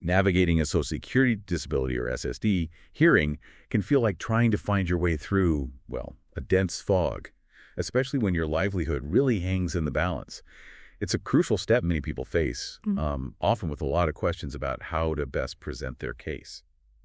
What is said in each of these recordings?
Navigating a Social Security Disability, or SSD, hearing can feel like trying to find your way through, well, a dense fog, especially when your livelihood really hangs in the balance. It's a crucial step many people face, often with a lot of questions about how to best present their case.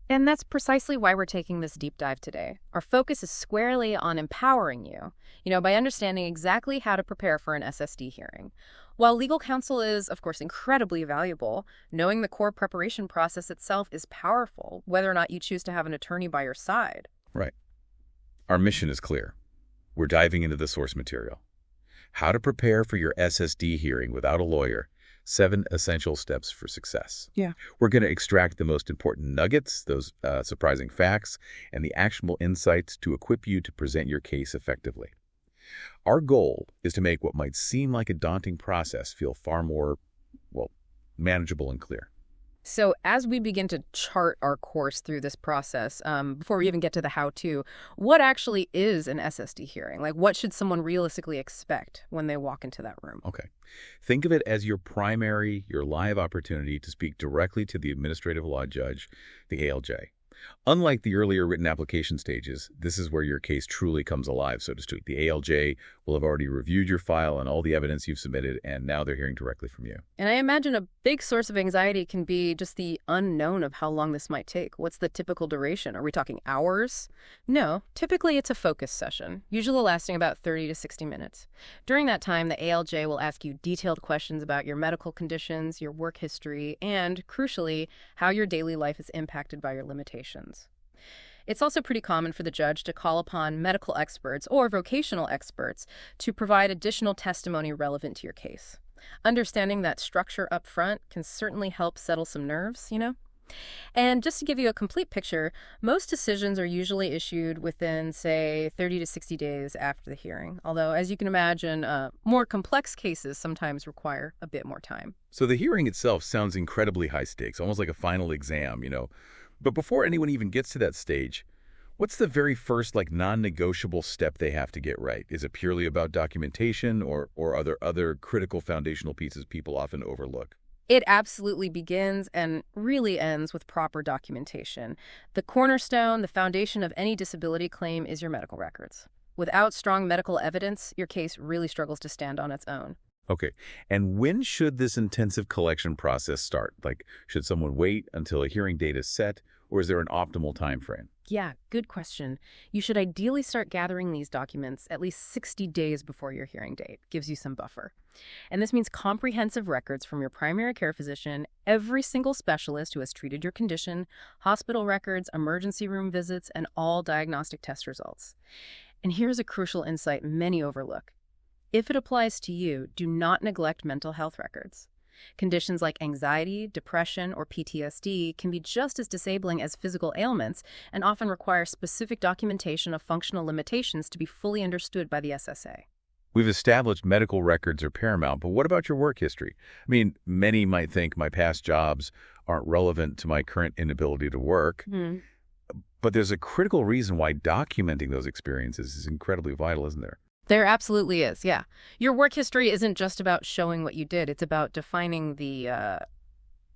And that's precisely why we're taking this deep dive today. Our focus is squarely on empowering you, by understanding exactly how to prepare for an SSD hearing. While legal counsel is, of course, incredibly valuable, knowing the core preparation process itself is powerful, whether or not you choose to have an attorney by your side. Right. Our mission is clear. We're diving into the source material. How to prepare for your SSD hearing without a lawyer. 7 essential steps for success. Yeah. We're going to extract the most important nuggets, those surprising facts, and the actionable insights to equip you to present your case effectively. Our goal is to make what might seem like a daunting process feel far more, well, manageable and clear. So as we begin to chart our course through this process, before we even get to the how-to, what actually is an SSD hearing? Like, what should someone realistically expect when they walk into that room? Okay. Think of it as your live opportunity to speak directly to the administrative law judge, the ALJ. Unlike the earlier written application stages, this is where your case truly comes alive, so to speak. The ALJ will have already reviewed your file and all the evidence you've submitted, and now they're hearing directly from you. And I imagine a big source of anxiety can be just the unknown of how long this might take. What's the typical duration? Are we talking hours? No, typically it's a focus session, usually lasting about 30 to 60 minutes. During that time, the ALJ will ask you detailed questions about your medical conditions, your work history, and, crucially, how your daily life is impacted by your limitations. It's also pretty common for the judge to call upon medical experts or vocational experts to provide additional testimony relevant to your case. Understanding that structure up front can certainly help settle some nerves. And just to give you a complete picture, most decisions are usually issued within, say, 30 to 60 days after the hearing. Although, as you can imagine, more complex cases sometimes require a bit more time. So the hearing itself sounds incredibly high stakes, almost like a final exam. But before anyone even gets to that stage, what's the very first, non-negotiable step they have to get right? Is it purely about documentation, or are there other critical foundational pieces people often overlook? It absolutely begins and really ends with proper documentation. The cornerstone, the foundation of any disability claim is your medical records. Without strong medical evidence, your case really struggles to stand on its own. Okay. And when should this intensive collection process start? Should someone wait until a hearing date is set, or is there an optimal time frame? Yeah, good question. You should ideally start gathering these documents at least 60 days before your hearing date. Gives you some buffer. And this means comprehensive records from your primary care physician, every single specialist who has treated your condition, hospital records, emergency room visits, and all diagnostic test results. And here's a crucial insight many overlook. If it applies to you, do not neglect mental health records. Conditions like anxiety, depression, or PTSD can be just as disabling as physical ailments and often require specific documentation of functional limitations to be fully understood by the SSA. We've established medical records are paramount, but what about your work history? Many might think my past jobs aren't relevant to my current inability to work, but there's a critical reason why documenting those experiences is incredibly vital, isn't there? There absolutely is, yeah. Your work history isn't just about showing what you did. It's about defining the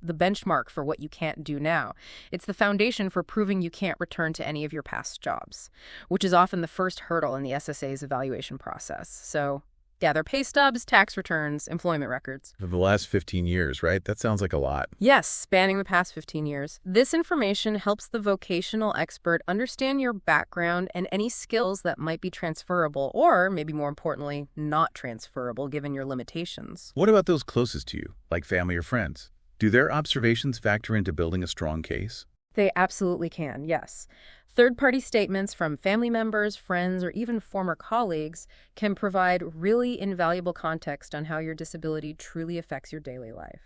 benchmark for what you can't do now. It's the foundation for proving you can't return to any of your past jobs, which is often the first hurdle in the SSA's evaluation process. So, yeah, their pay stubs, tax returns, employment records. For the last 15 years, right? That sounds like a lot. Yes, spanning the past 15 years. This information helps the vocational expert understand your background and any skills that might be transferable or, maybe more importantly, not transferable given your limitations. What about those closest to you, like family or friends? Do their observations factor into building a strong case? They absolutely can, yes. Third-party statements from family members, friends, or even former colleagues can provide really invaluable context on how your disability truly affects your daily life.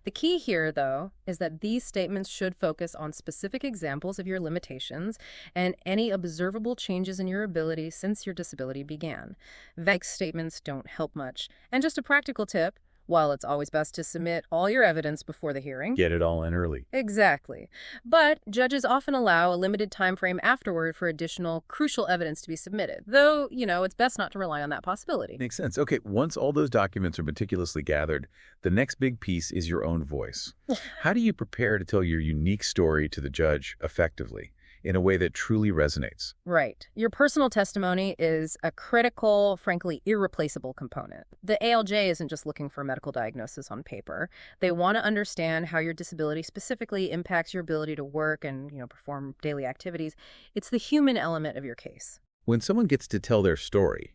The key here, though, is that these statements should focus on specific examples of your limitations and any observable changes in your ability since your disability began. Vague statements don't help much. And just a practical tip, While it's always best to submit all your evidence before the hearing. Get it all in early. Exactly. But judges often allow a limited time frame afterward for additional crucial evidence to be submitted, though, it's best not to rely on that possibility. Makes sense. Okay, once all those documents are meticulously gathered, the next big piece is your own voice. How do you prepare to tell your unique story to the judge effectively, in a way that truly resonates? Right. Your personal testimony is a critical, frankly, irreplaceable component. The ALJ isn't just looking for a medical diagnosis on paper. They want to understand how your disability specifically impacts your ability to work and, perform daily activities. It's the human element of your case. When someone gets to tell their story,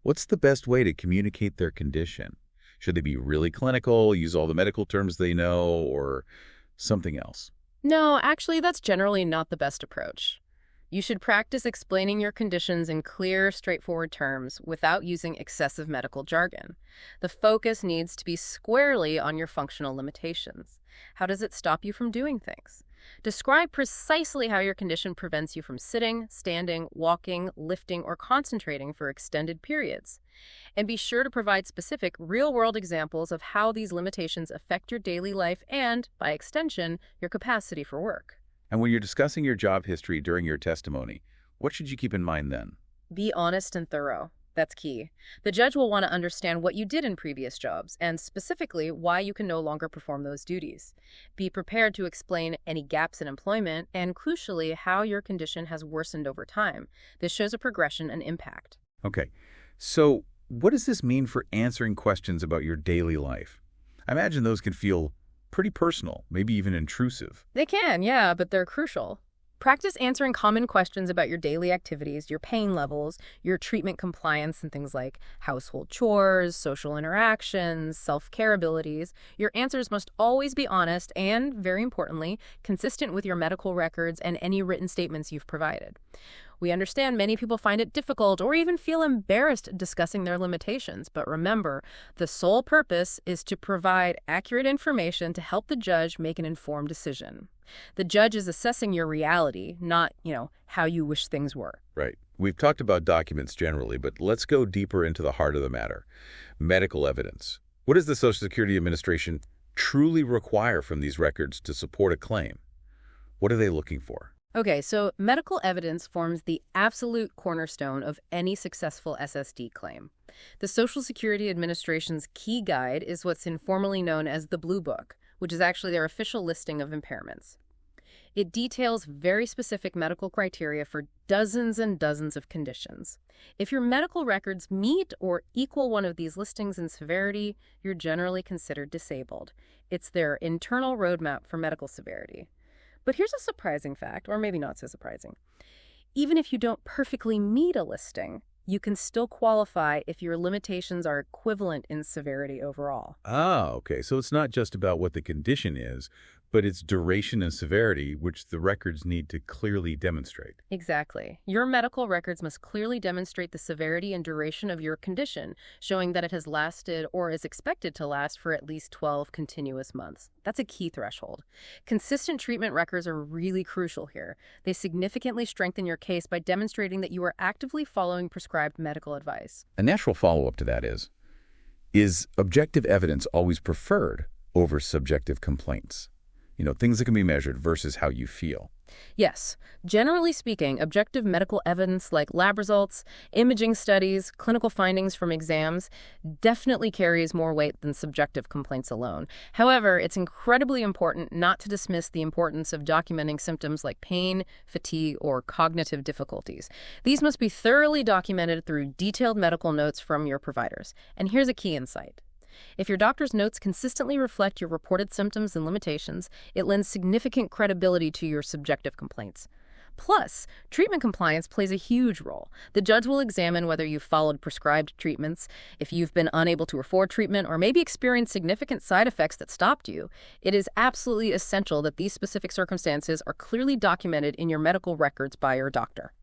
what's the best way to communicate their condition? Should they be really clinical, use all the medical terms they know, or something else? No, actually, that's generally not the best approach. You should practice explaining your conditions in clear, straightforward terms without using excessive medical jargon. The focus needs to be squarely on your functional limitations. How does it stop you from doing things? Describe precisely how your condition prevents you from sitting, standing, walking, lifting, or concentrating for extended periods. And be sure to provide specific, real-world examples of how these limitations affect your daily life and, by extension, your capacity for work. And when you're discussing your job history during your testimony, what should you keep in mind then? Be honest and thorough. That's key. The judge will want to understand what you did in previous jobs, and specifically why you can no longer perform those duties. Be prepared to explain any gaps in employment, and crucially, how your condition has worsened over time. This shows a progression and impact. Okay, so what does this mean for answering questions about your daily life? I imagine those can feel pretty personal, maybe even intrusive. They can, yeah, but they're crucial. Practice answering common questions about your daily activities, your pain levels, your treatment compliance, and things like household chores, social interactions, self-care abilities. Your answers must always be honest and, very importantly, consistent with your medical records and any written statements you've provided. We understand many people find it difficult or even feel embarrassed discussing their limitations, but remember, the sole purpose is to provide accurate information to help the judge make an informed decision. The judge is assessing your reality, not, how you wish things were. Right. We've talked about documents generally, but let's go deeper into the heart of the matter. Medical evidence. What does the Social Security Administration truly require from these records to support a claim? What are they looking for? Okay, so medical evidence forms the absolute cornerstone of any successful SSD claim. The Social Security Administration's key guide is what's informally known as the Blue Book, which is actually their official listing of impairments. It details very specific medical criteria for dozens and dozens of conditions. If your medical records meet or equal one of these listings in severity, you're generally considered disabled. It's their internal roadmap for medical severity. But here's a surprising fact, or maybe not so surprising. Even if you don't perfectly meet a listing, you can still qualify if your limitations are equivalent in severity overall. Ah, okay. So it's not just about what the condition is, but its duration and severity, which the records need to clearly demonstrate. Exactly. Your medical records must clearly demonstrate the severity and duration of your condition, showing that it has lasted or is expected to last for at least 12 continuous months. That's a key threshold. Consistent treatment records are really crucial here. They significantly strengthen your case by demonstrating that you are actively following prescribed medical advice. A natural follow-up to that is objective evidence always preferred over subjective complaints? Things that can be measured versus how you feel. Yes. Generally speaking, objective medical evidence like lab results, imaging studies, clinical findings from exams definitely carries more weight than subjective complaints alone. However, it's incredibly important not to dismiss the importance of documenting symptoms like pain, fatigue, or cognitive difficulties. These must be thoroughly documented through detailed medical notes from your providers. And here's a key insight. If your doctor's notes consistently reflect your reported symptoms and limitations, it lends significant credibility to your subjective complaints. Plus, treatment compliance plays a huge role. The judge will examine whether you've followed prescribed treatments, if you've been unable to afford treatment, or maybe experienced significant side effects that stopped you. It is absolutely essential that these specific circumstances are clearly documented in your medical records by your doctor.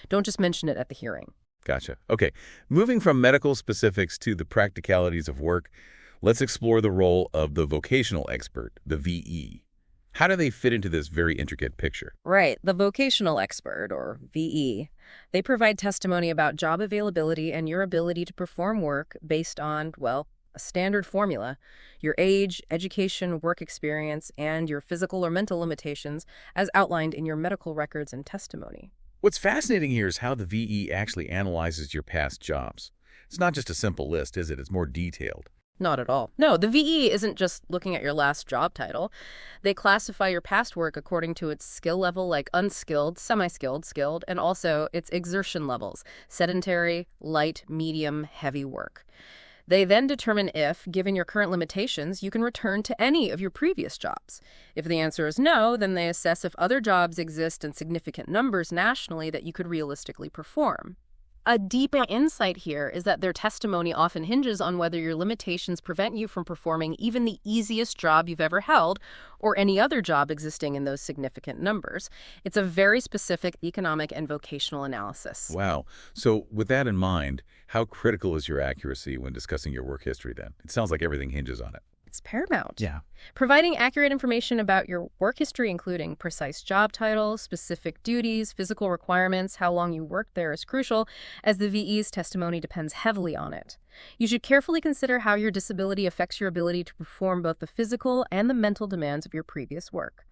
Don't just mention it at the hearing. Gotcha. Okay, moving from medical specifics to the practicalities of work, let's explore the role of the vocational expert, the VE. How do they fit into this very intricate picture? Right. The vocational expert, or VE. They provide testimony about job availability and your ability to perform work based on, A standard formula: your age, education, work experience, and your physical or mental limitations as outlined in your medical records and testimony. What's fascinating here is how the VE actually analyzes your past jobs. It's not just a simple list, is it? It's more detailed. Not at all. No, the VE isn't just looking at your last job title. They classify your past work according to its skill level, like unskilled, semi-skilled, skilled, and also its exertion levels: sedentary, light, medium, heavy work. They then determine if, given your current limitations, you can return to any of your previous jobs. If the answer is no, then they assess if other jobs exist in significant numbers nationally that you could realistically perform. A deeper insight here is that their testimony often hinges on whether your limitations prevent you from performing even the easiest job you've ever held or any other job existing in those significant numbers. It's a very specific economic and vocational analysis. Wow. So with that in mind, how critical is your accuracy when discussing your work history then? It sounds like everything hinges on it. It's paramount. Yeah. Providing accurate information about your work history, including precise job titles, specific duties, physical requirements, how long you worked there, is crucial, as the VE's testimony depends heavily on it. You should carefully consider how your disability affects your ability to perform both the physical and the mental demands of your previous work.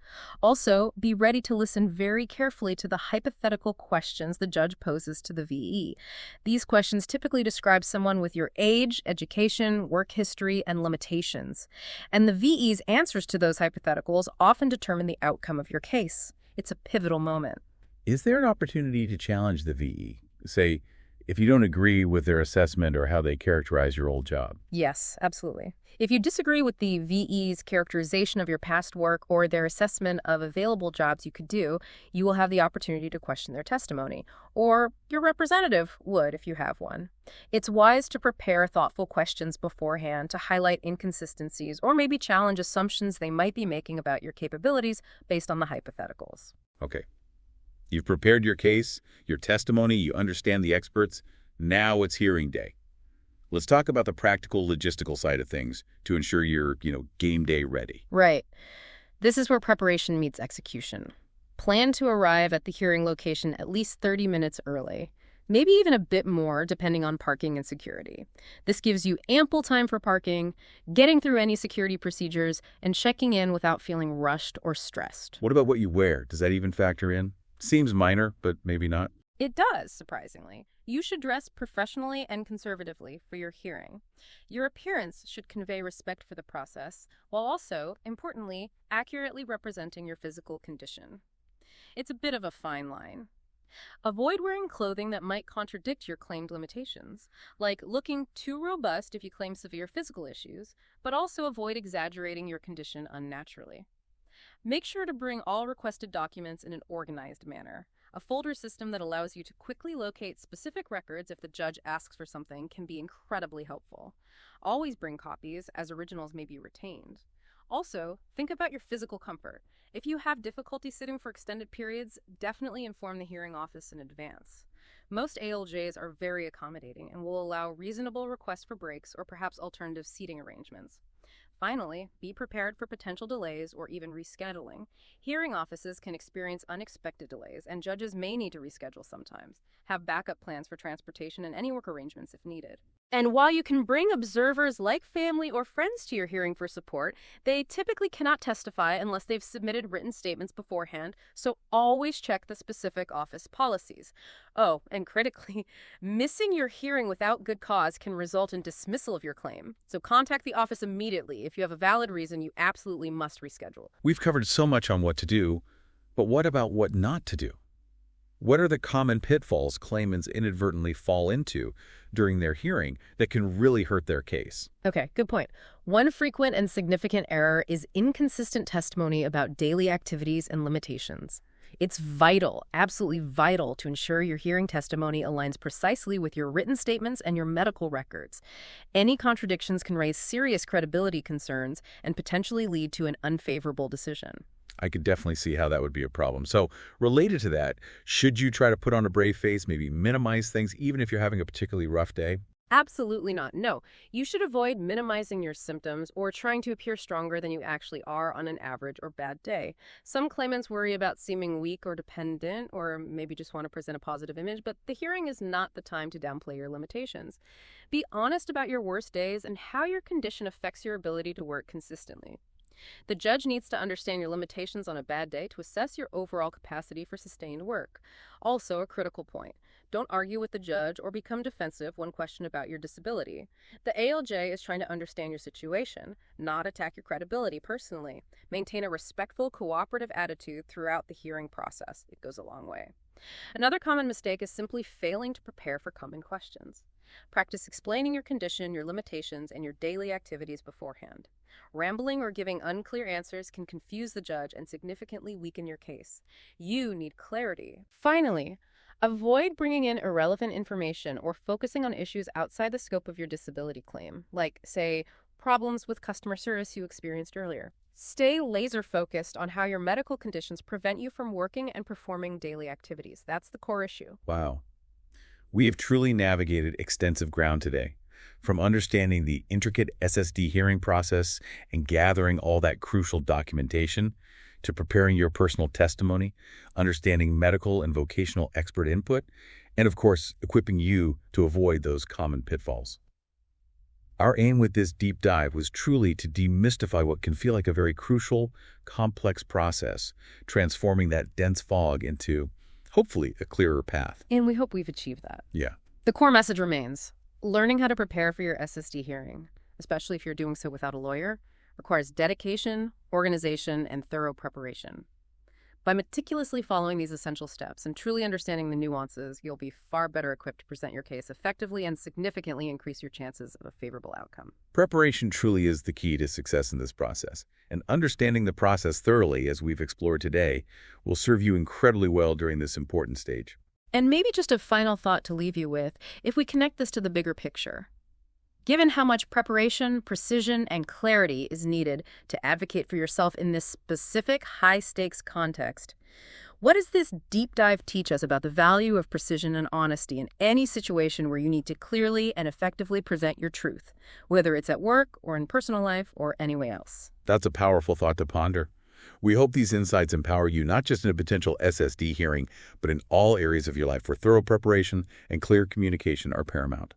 Also, be ready to listen very carefully to the hypothetical questions the judge poses to the VE. These questions typically describe someone with your age, education, work history, and limitations. And the VE's answers to those hypotheticals often determine the outcome of your case. It's a pivotal moment. Is there an opportunity to challenge the VE? Say, if you don't agree with their assessment or how they characterize your old job? Yes, absolutely. If you disagree with the VE's characterization of your past work or their assessment of available jobs you could do, you will have the opportunity to question their testimony, or your representative would if you have one. It's wise to prepare thoughtful questions beforehand to highlight inconsistencies or maybe challenge assumptions they might be making about your capabilities based on the hypotheticals. Okay. You've prepared your case, your testimony, you understand the experts. Now it's hearing day. Let's talk about the practical logistical side of things to ensure you're, game day ready. Right. This is where preparation meets execution. Plan to arrive at the hearing location at least 30 minutes early, maybe even a bit more depending on parking and security. This gives you ample time for parking, getting through any security procedures, and checking in without feeling rushed or stressed. What about what you wear? Does that even factor in? Seems minor, but maybe not. It does, surprisingly. You should dress professionally and conservatively for your hearing. Your appearance should convey respect for the process, while also, importantly, accurately representing your physical condition. It's a bit of a fine line. Avoid wearing clothing that might contradict your claimed limitations, like looking too robust if you claim severe physical issues, but also avoid exaggerating your condition unnaturally. Make sure to bring all requested documents in an organized manner. A folder system that allows you to quickly locate specific records if the judge asks for something can be incredibly helpful. Always bring copies, as originals may be retained. Also, think about your physical comfort. If you have difficulty sitting for extended periods, definitely inform the hearing office in advance. Most ALJs are very accommodating and will allow reasonable requests for breaks or perhaps alternative seating arrangements. Finally, be prepared for potential delays or even rescheduling. Hearing offices can experience unexpected delays, and judges may need to reschedule sometimes. Have backup plans for transportation and any work arrangements if needed. And while you can bring observers like family or friends to your hearing for support, they typically cannot testify unless they've submitted written statements beforehand, so always check the specific office policies. Oh, and critically, missing your hearing without good cause can result in dismissal of your claim. So contact the office immediately. If you have a valid reason, you absolutely must reschedule. We've covered so much on what to do, but what about what not to do? What are the common pitfalls claimants inadvertently fall into during their hearing that can really hurt their case? Okay, good point. One frequent and significant error is inconsistent testimony about daily activities and limitations. It's vital, absolutely vital, to ensure your hearing testimony aligns precisely with your written statements and your medical records. Any contradictions can raise serious credibility concerns and potentially lead to an unfavorable decision. I could definitely see how that would be a problem. So related to that, should you try to put on a brave face, maybe minimize things, even if you're having a particularly rough day? Absolutely not. No, you should avoid minimizing your symptoms or trying to appear stronger than you actually are on an average or bad day. Some claimants worry about seeming weak or dependent, or maybe just want to present a positive image, but the hearing is not the time to downplay your limitations. Be honest about your worst days and how your condition affects your ability to work consistently. The judge needs to understand your limitations on a bad day to assess your overall capacity for sustained work. Also, a critical point. Don't argue with the judge or become defensive when questioned about your disability. The ALJ is trying to understand your situation, not attack your credibility personally. Maintain a respectful, cooperative attitude throughout the hearing process. It goes a long way. Another common mistake is simply failing to prepare for common questions. Practice explaining your condition, your limitations, and your daily activities beforehand. Rambling or giving unclear answers can confuse the judge and significantly weaken your case. You need clarity. Finally, avoid bringing in irrelevant information or focusing on issues outside the scope of your disability claim, like, say, problems with customer service you experienced earlier. Stay laser-focused on how your medical conditions prevent you from working and performing daily activities. That's the core issue. Wow. We have truly navigated extensive ground today, from understanding the intricate SSD hearing process and gathering all that crucial documentation, to preparing your personal testimony, understanding medical and vocational expert input, and of course, equipping you to avoid those common pitfalls. Our aim with this deep dive was truly to demystify what can feel like a very crucial, complex process, transforming that dense fog into, hopefully, a clearer path. And we hope we've achieved that. Yeah. The core message remains: learning how to prepare for your SSD hearing, especially if you're doing so without a lawyer, requires dedication, organization, and thorough preparation. By meticulously following these essential steps and truly understanding the nuances, you'll be far better equipped to present your case effectively and significantly increase your chances of a favorable outcome. Preparation truly is the key to success in this process, and understanding the process thoroughly, as we've explored today, will serve you incredibly well during this important stage. And maybe just a final thought to leave you with, if we connect this to the bigger picture. Given how much preparation, precision, and clarity is needed to advocate for yourself in this specific high-stakes context, what does this deep dive teach us about the value of precision and honesty in any situation where you need to clearly and effectively present your truth, whether it's at work or in personal life or anywhere else? That's a powerful thought to ponder. We hope these insights empower you not just in a potential SSD hearing, but in all areas of your life where thorough preparation and clear communication are paramount.